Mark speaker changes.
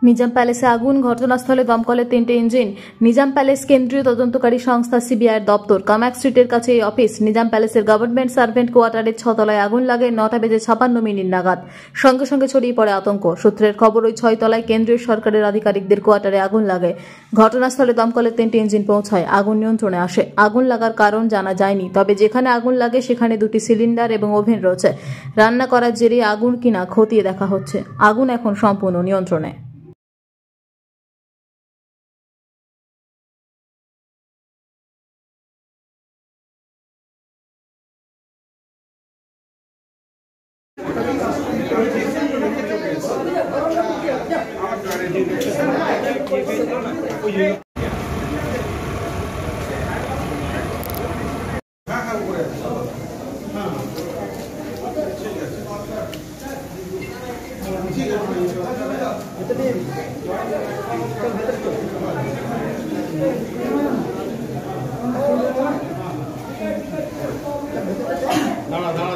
Speaker 1: নিজাম প্যালেসে আগুন, ঘটনাস্থলে দমকলের 3টে ইঞ্জিন। নিজাম প্যালেস কেন্দ্রীয় তদন্তকারী সংস্থা সিবিআইয়ের দপ্তর। কামাক স্ট্রিটের কাছে এই অফিস। নিজাম প্যালেসের গভর্নমেন্ট সার্ভেন্ট কোয়ার্টারের 6 তলায় আগুন লাগে 9:56 নাগাদ। সঙ্গে সঙ্গে ছড়িয়ে পড়ে আতঙ্ক। সূত্রের খবর, ওই 6 তলায় কেন্দ্রীয় সরকারের আধিকারিকদের কোয়ার্টারে আগুন লাগে। ঘটনাস্থলে দমকলের 3টে ইঞ্জিন পৌঁছায়। আগুন নিয়ন্ত্রণে আসে। আগুন লাগার কারণ জানা যায়নি, তবে যেখানে আগুন লাগে সেখানে 2টি সিলিন্ডার এবং ওভেন রয়েছে। রান্না করার জেরে আগুন কিনা খতিয়ে দেখা হচ্ছে। আগুন এখন সম্পূর্ণ নিয়ন্ত্রণে।
Speaker 2: দাঁড়া